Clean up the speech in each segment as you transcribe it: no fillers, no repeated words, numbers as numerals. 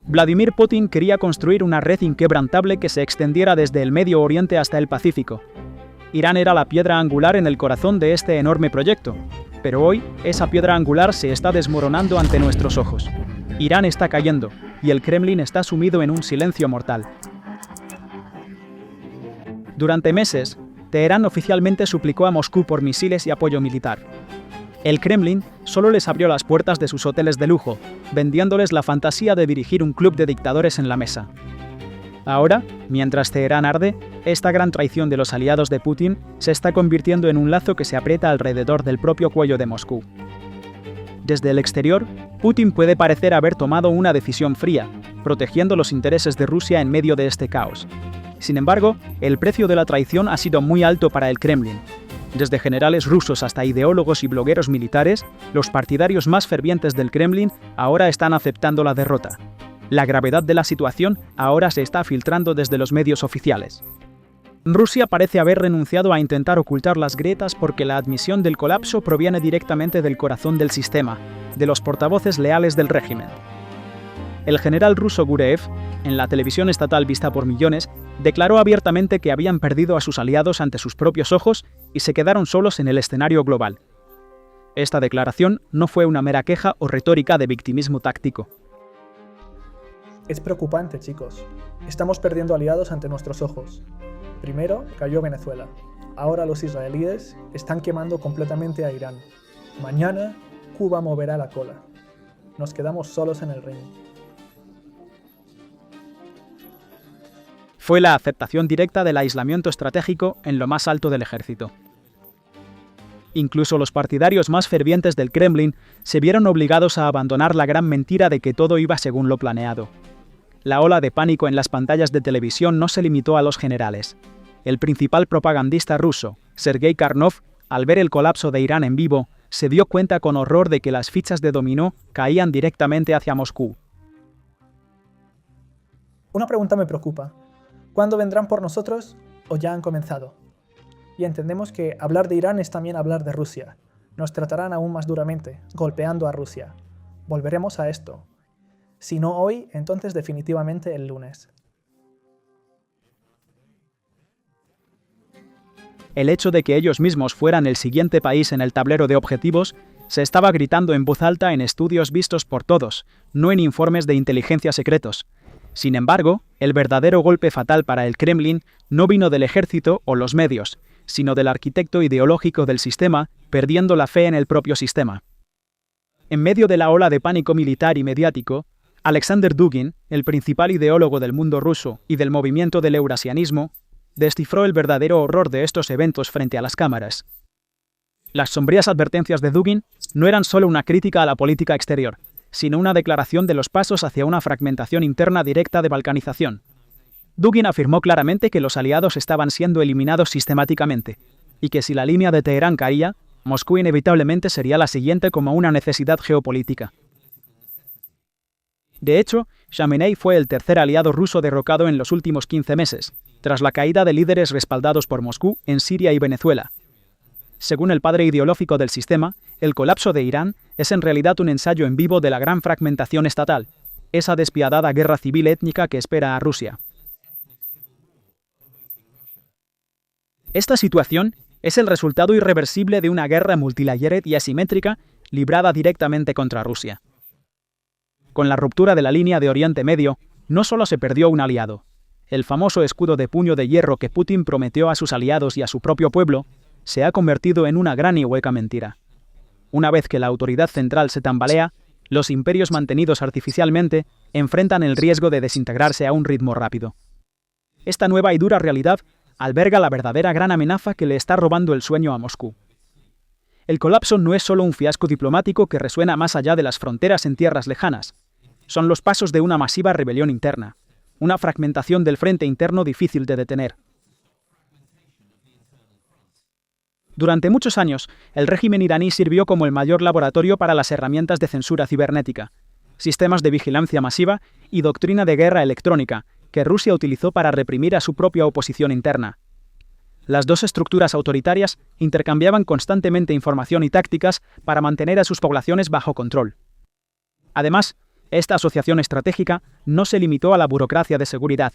Vladimir Putin quería construir una red inquebrantable que se extendiera desde el Medio Oriente hasta el Pacífico. Irán era la piedra angular en el corazón de este enorme proyecto, pero hoy esa piedra angular se está desmoronando ante nuestros ojos. Irán está cayendo, y el Kremlin está sumido en un silencio mortal. Durante meses, Teherán oficialmente suplicó a Moscú por misiles y apoyo militar. El Kremlin solo les abrió las puertas de sus hoteles de lujo, vendiéndoles la fantasía de dirigir un club de dictadores en la mesa. Ahora, mientras Teherán arde, esta gran traición de los aliados de Putin se está convirtiendo en un lazo que se aprieta alrededor del propio cuello de Moscú. Desde el exterior, Putin puede parecer haber tomado una decisión fría, protegiendo los intereses de Rusia en medio de este caos. Sin embargo, el precio de la traición ha sido muy alto para el Kremlin. Desde generales rusos hasta ideólogos y blogueros militares, los partidarios más fervientes del Kremlin ahora están aceptando la derrota. La gravedad de la situación ahora se está filtrando desde los medios oficiales. Rusia parece haber renunciado a intentar ocultar las grietas porque la admisión del colapso proviene directamente del corazón del sistema, de los portavoces leales del régimen. El general ruso Gurev, en la televisión estatal vista por millones, declaró abiertamente que habían perdido a sus aliados ante sus propios ojos y se quedaron solos en el escenario global. Esta declaración no fue una mera queja o retórica de victimismo táctico. Es preocupante, chicos. Estamos perdiendo aliados ante nuestros ojos. Primero cayó Venezuela. Ahora los israelíes están quemando completamente a Irán. Mañana Cuba moverá la cola. Nos quedamos solos en el ring. Fue la aceptación directa del aislamiento estratégico en lo más alto del ejército. Incluso los partidarios más fervientes del Kremlin se vieron obligados a abandonar la gran mentira de que todo iba según lo planeado. La ola de pánico en las pantallas de televisión no se limitó a los generales. El principal propagandista ruso, Sergei Karnov, al ver el colapso de Irán en vivo, se dio cuenta con horror de que las fichas de dominó caían directamente hacia Moscú. Una pregunta me preocupa. ¿Cuándo vendrán por nosotros o ya han comenzado? Y entendemos que hablar de Irán es también hablar de Rusia. Nos tratarán aún más duramente, golpeando a Rusia. Volveremos a esto. Si no hoy, entonces definitivamente el lunes. El hecho de que ellos mismos fueran el siguiente país en el tablero de objetivos se estaba gritando en voz alta en estudios vistos por todos, no en informes de inteligencia secretos. Sin embargo, el verdadero golpe fatal para el Kremlin no vino del ejército o los medios, sino del arquitecto ideológico del sistema, perdiendo la fe en el propio sistema. En medio de la ola de pánico militar y mediático, Alexander Dugin, el principal ideólogo del mundo ruso y del movimiento del eurasianismo, descifró el verdadero horror de estos eventos frente a las cámaras. Las sombrías advertencias de Dugin no eran solo una crítica a la política exterior, sino una declaración de los pasos hacia una fragmentación interna directa de balcanización. Dugin afirmó claramente que los aliados estaban siendo eliminados sistemáticamente, y que si la línea de Teherán caía, Moscú inevitablemente sería la siguiente como una necesidad geopolítica. De hecho, Khamenei fue el tercer aliado ruso derrocado en los últimos 15 meses, tras la caída de líderes respaldados por Moscú en Siria y Venezuela. Según el padre ideológico del sistema, el colapso de Irán es en realidad un ensayo en vivo de la gran fragmentación estatal, esa despiadada guerra civil étnica que espera a Rusia. Esta situación es el resultado irreversible de una guerra multilayered y asimétrica librada directamente contra Rusia. Con la ruptura de la línea de Oriente Medio, no solo se perdió un aliado. El famoso escudo de puño de hierro que Putin prometió a sus aliados y a su propio pueblo se ha convertido en una gran y hueca mentira. Una vez que la autoridad central se tambalea, los imperios mantenidos artificialmente enfrentan el riesgo de desintegrarse a un ritmo rápido. Esta nueva y dura realidad alberga la verdadera gran amenaza que le está robando el sueño a Moscú. El colapso no es solo un fiasco diplomático que resuena más allá de las fronteras en tierras lejanas. Son los pasos de una masiva rebelión interna, una fragmentación del frente interno difícil de detener. Durante muchos años, el régimen iraní sirvió como el mayor laboratorio para las herramientas de censura cibernética, sistemas de vigilancia masiva y doctrina de guerra electrónica, que Rusia utilizó para reprimir a su propia oposición interna. Las dos estructuras autoritarias intercambiaban constantemente información y tácticas para mantener a sus poblaciones bajo control. Además, Esta asociación estratégica no se limitó a la burocracia de seguridad.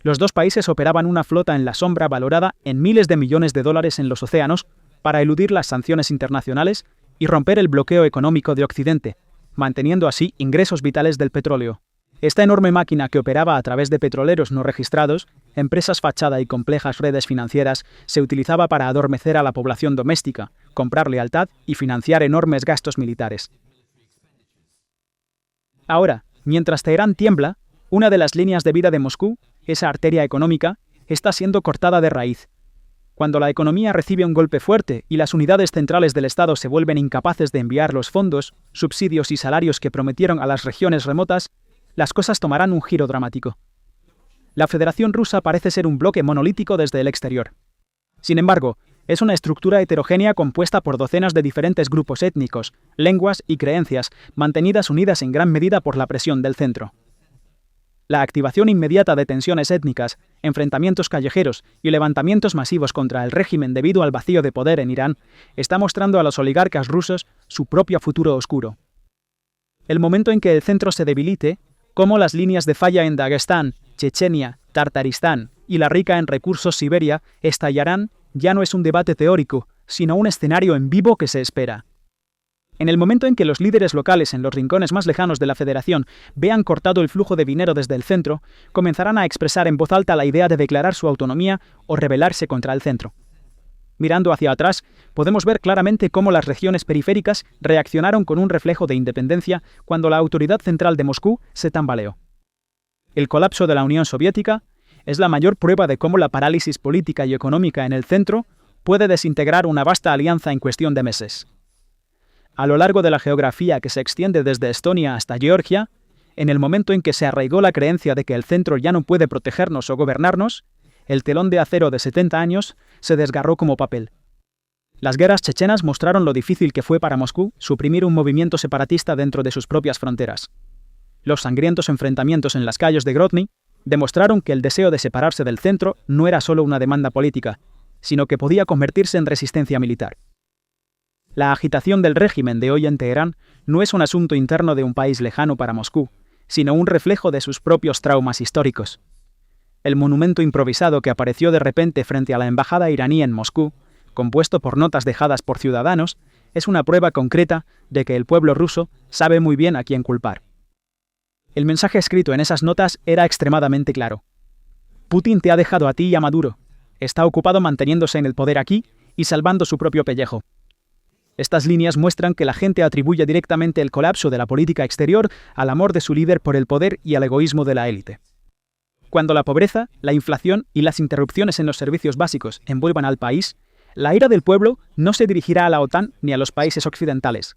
Los dos países operaban una flota en la sombra valorada en miles de millones de dólares en los océanos para eludir las sanciones internacionales y romper el bloqueo económico de Occidente, manteniendo así ingresos vitales del petróleo. Esta enorme máquina que operaba a través de petroleros no registrados, empresas fachada y complejas redes financieras se utilizaba para adormecer a la población doméstica, comprar lealtad y financiar enormes gastos militares. Ahora, mientras Teherán tiembla, una de las líneas de vida de Moscú, esa arteria económica, está siendo cortada de raíz. Cuando la economía recibe un golpe fuerte y las unidades centrales del Estado se vuelven incapaces de enviar los fondos, subsidios y salarios que prometieron a las regiones remotas, las cosas tomarán un giro dramático. La Federación Rusa parece ser un bloque monolítico desde el exterior. Sin embargo, es una estructura heterogénea compuesta por docenas de diferentes grupos étnicos, lenguas y creencias, mantenidas unidas en gran medida por la presión del centro. La activación inmediata de tensiones étnicas, enfrentamientos callejeros y levantamientos masivos contra el régimen debido al vacío de poder en Irán está mostrando a los oligarcas rusos su propio futuro oscuro. El momento en que el centro se debilite, como las líneas de falla en Dagestán, Chechenia, Tartaristán y la rica en recursos Siberia estallarán, ya no es un debate teórico, sino un escenario en vivo que se espera. En el momento en que los líderes locales en los rincones más lejanos de la Federación vean cortado el flujo de dinero desde el centro, comenzarán a expresar en voz alta la idea de declarar su autonomía o rebelarse contra el centro. Mirando hacia atrás, podemos ver claramente cómo las regiones periféricas reaccionaron con un reflejo de independencia cuando la autoridad central de Moscú se tambaleó. El colapso de la Unión Soviética es la mayor prueba de cómo la parálisis política y económica en el centro puede desintegrar una vasta alianza en cuestión de meses. A lo largo de la geografía que se extiende desde Estonia hasta Georgia, en el momento en que se arraigó la creencia de que el centro ya no puede protegernos o gobernarnos, el telón de acero de 70 años se desgarró como papel. Las guerras chechenas mostraron lo difícil que fue para Moscú suprimir un movimiento separatista dentro de sus propias fronteras. Los sangrientos enfrentamientos en las calles de Grozny demostraron que el deseo de separarse del centro no era solo una demanda política, sino que podía convertirse en resistencia militar. La agitación del régimen de hoy en Teherán no es un asunto interno de un país lejano para Moscú, sino un reflejo de sus propios traumas históricos. El monumento improvisado que apareció de repente frente a la embajada iraní en Moscú, compuesto por notas dejadas por ciudadanos, es una prueba concreta de que el pueblo ruso sabe muy bien a quién culpar. El mensaje escrito en esas notas era extremadamente claro. Putin te ha dejado a ti y a Maduro. Está ocupado manteniéndose en el poder aquí y salvando su propio pellejo. Estas líneas muestran que la gente atribuye directamente el colapso de la política exterior al amor de su líder por el poder y al egoísmo de la élite. Cuando la pobreza, la inflación y las interrupciones en los servicios básicos envuelvan al país, la ira del pueblo no se dirigirá a la OTAN ni a los países occidentales.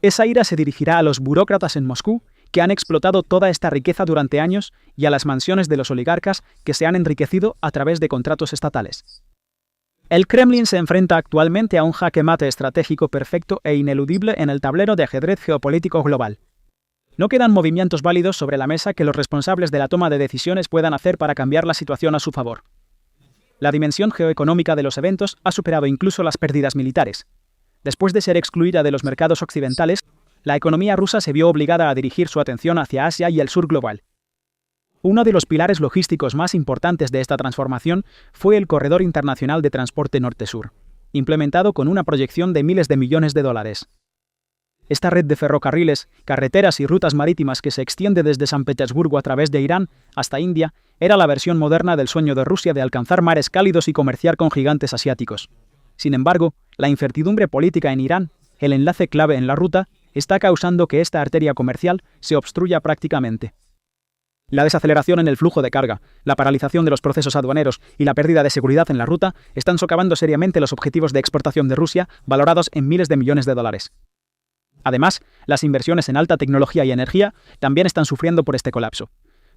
Esa ira se dirigirá a los burócratas en Moscú que han explotado toda esta riqueza durante años y a las mansiones de los oligarcas que se han enriquecido a través de contratos estatales. El Kremlin se enfrenta actualmente a un jaque mate estratégico perfecto e ineludible en el tablero de ajedrez geopolítico global. No quedan movimientos válidos sobre la mesa que los responsables de la toma de decisiones puedan hacer para cambiar la situación a su favor. La dimensión geoeconómica de los eventos ha superado incluso las pérdidas militares. Después de ser excluida de los mercados occidentales, la economía rusa se vio obligada a dirigir su atención hacia Asia y el sur global. Uno de los pilares logísticos más importantes de esta transformación fue el Corredor Internacional de Transporte Norte-Sur, implementado con una proyección de miles de millones de dólares. Esta red de ferrocarriles, carreteras y rutas marítimas que se extiende desde San Petersburgo a través de Irán hasta India era la versión moderna del sueño de Rusia de alcanzar mares cálidos y comerciar con gigantes asiáticos. Sin embargo, la incertidumbre política en Irán, el enlace clave en la ruta, está causando que esta arteria comercial se obstruya prácticamente. La desaceleración en el flujo de carga, la paralización de los procesos aduaneros y la pérdida de seguridad en la ruta están socavando seriamente los objetivos de exportación de Rusia, valorados en miles de millones de dólares. Además, las inversiones en alta tecnología y energía también están sufriendo por este colapso.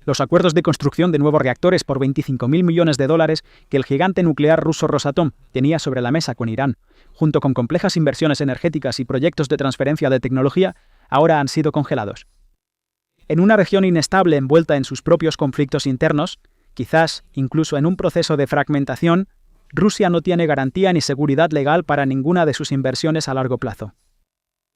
Los acuerdos de construcción de nuevos reactores por 25.000 millones de dólares que el gigante nuclear ruso Rosatom tenía sobre la mesa con Irán, junto con complejas inversiones energéticas y proyectos de transferencia de tecnología, ahora han sido congelados. En una región inestable envuelta en sus propios conflictos internos, quizás incluso en un proceso de fragmentación, Rusia no tiene garantía ni seguridad legal para ninguna de sus inversiones a largo plazo.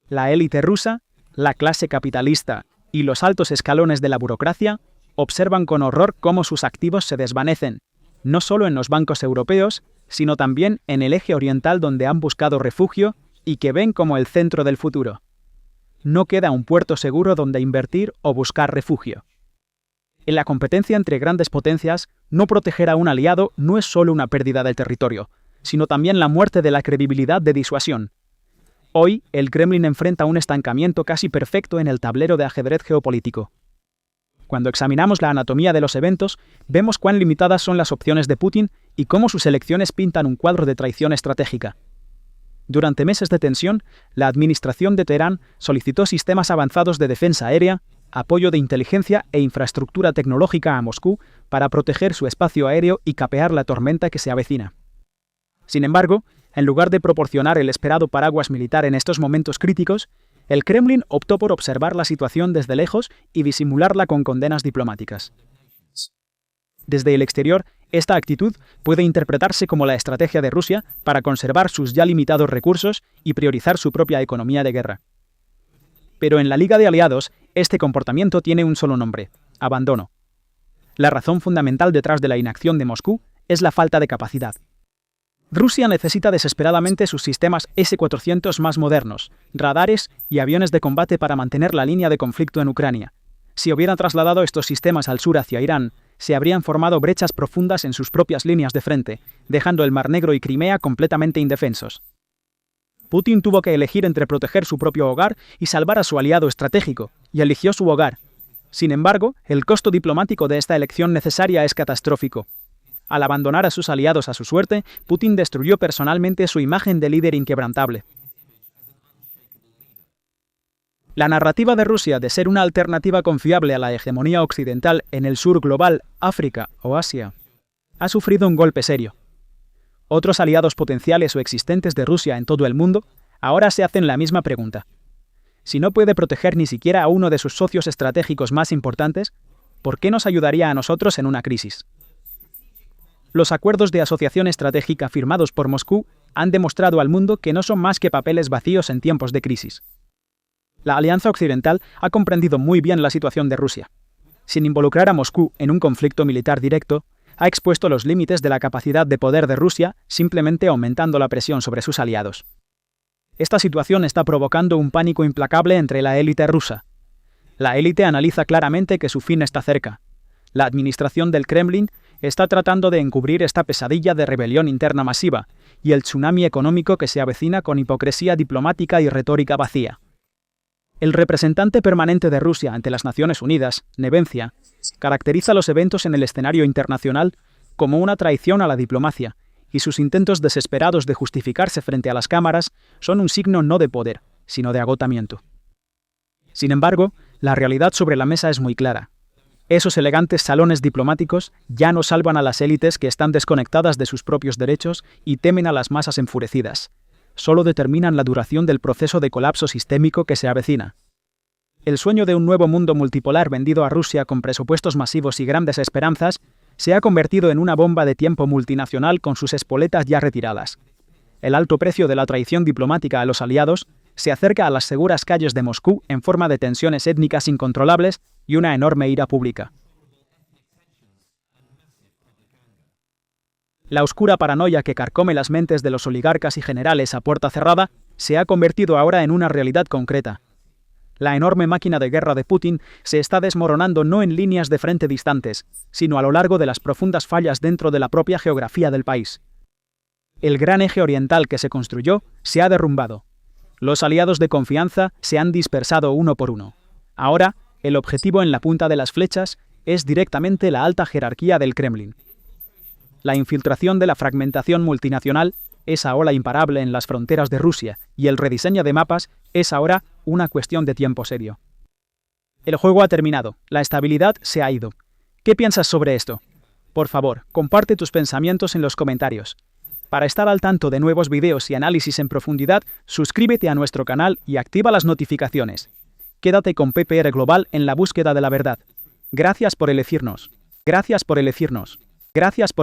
La élite rusa, la clase capitalista y los altos escalones de la burocracia observan con horror cómo sus activos se desvanecen, no solo en los bancos europeos, sino también en el eje oriental donde han buscado refugio y que ven como el centro del futuro. No queda un puerto seguro donde invertir o buscar refugio. En la competencia entre grandes potencias, no proteger a un aliado no es solo una pérdida del territorio, sino también la muerte de la credibilidad de disuasión. Hoy, el Kremlin enfrenta un estancamiento casi perfecto en el tablero de ajedrez geopolítico. Cuando examinamos la anatomía de los eventos, vemos cuán limitadas son las opciones de Putin y cómo sus elecciones pintan un cuadro de traición estratégica. Durante meses de tensión, la administración de Teherán solicitó sistemas avanzados de defensa aérea, apoyo de inteligencia e infraestructura tecnológica a Moscú para proteger su espacio aéreo y capear la tormenta que se avecina. Sin embargo, en lugar de proporcionar el esperado paraguas militar en estos momentos críticos, el Kremlin optó por observar la situación desde lejos y disimularla con condenas diplomáticas. Desde el exterior, esta actitud puede interpretarse como la estrategia de Rusia para conservar sus ya limitados recursos y priorizar su propia economía de guerra. Pero en la Liga de Aliados, este comportamiento tiene un solo nombre: abandono. La razón fundamental detrás de la inacción de Moscú es la falta de capacidad. Rusia necesita desesperadamente sus sistemas S-400 más modernos, radares y aviones de combate para mantener la línea de conflicto en Ucrania. Si hubieran trasladado estos sistemas al sur hacia Irán, se habrían formado brechas profundas en sus propias líneas de frente, dejando el Mar Negro y Crimea completamente indefensos. Putin tuvo que elegir entre proteger su propio hogar y salvar a su aliado estratégico, y eligió su hogar. Sin embargo, el costo diplomático de esta elección necesaria es catastrófico. Al abandonar a sus aliados a su suerte, Putin destruyó personalmente su imagen de líder inquebrantable. La narrativa de Rusia de ser una alternativa confiable a la hegemonía occidental en el sur global, África o Asia, ha sufrido un golpe serio. Otros aliados potenciales o existentes de Rusia en todo el mundo ahora se hacen la misma pregunta. Si no puede proteger ni siquiera a uno de sus socios estratégicos más importantes, ¿por qué nos ayudaría a nosotros en una crisis? Los acuerdos de asociación estratégica firmados por Moscú han demostrado al mundo que no son más que papeles vacíos en tiempos de crisis. La Alianza Occidental ha comprendido muy bien la situación de Rusia. Sin involucrar a Moscú en un conflicto militar directo, ha expuesto los límites de la capacidad de poder de Rusia simplemente aumentando la presión sobre sus aliados. Esta situación está provocando un pánico implacable entre la élite rusa. La élite analiza claramente que su fin está cerca. La administración del Kremlin está tratando de encubrir esta pesadilla de rebelión interna masiva y el tsunami económico que se avecina con hipocresía diplomática y retórica vacía. El representante permanente de Rusia ante las Naciones Unidas, Nevencia, caracteriza los eventos en el escenario internacional como una traición a la diplomacia, y sus intentos desesperados de justificarse frente a las cámaras son un signo no de poder, sino de agotamiento. Sin embargo, la realidad sobre la mesa es muy clara. Esos elegantes salones diplomáticos ya no salvan a las élites que están desconectadas de sus propios derechos y temen a las masas enfurecidas. Solo determinan la duración del proceso de colapso sistémico que se avecina. El sueño de un nuevo mundo multipolar vendido a Rusia con presupuestos masivos y grandes esperanzas se ha convertido en una bomba de tiempo multinacional con sus espoletas ya retiradas. El alto precio de la traición diplomática a los aliados se acerca a las seguras calles de Moscú en forma de tensiones étnicas incontrolables y una enorme ira pública. La oscura paranoia que carcome las mentes de los oligarcas y generales a puerta cerrada se ha convertido ahora en una realidad concreta. La enorme máquina de guerra de Putin se está desmoronando no en líneas de frente distantes, sino a lo largo de las profundas fallas dentro de la propia geografía del país. El gran eje oriental que se construyó se ha derrumbado. Los aliados de confianza se han dispersado uno por uno. Ahora, el objetivo en la punta de las flechas es directamente la alta jerarquía del Kremlin. La infiltración de la fragmentación multinacional, esa ola imparable en las fronteras de Rusia, y el rediseño de mapas es ahora una cuestión de tiempo serio. El juego ha terminado, la estabilidad se ha ido. ¿Qué piensas sobre esto? Por favor, comparte tus pensamientos en los comentarios. Para estar al tanto de nuevos videos y análisis en profundidad, suscríbete a nuestro canal y activa las notificaciones. Quédate con PPR Global en la búsqueda de la verdad. Gracias por elegirnos. Gracias por elegirnos. Gracias por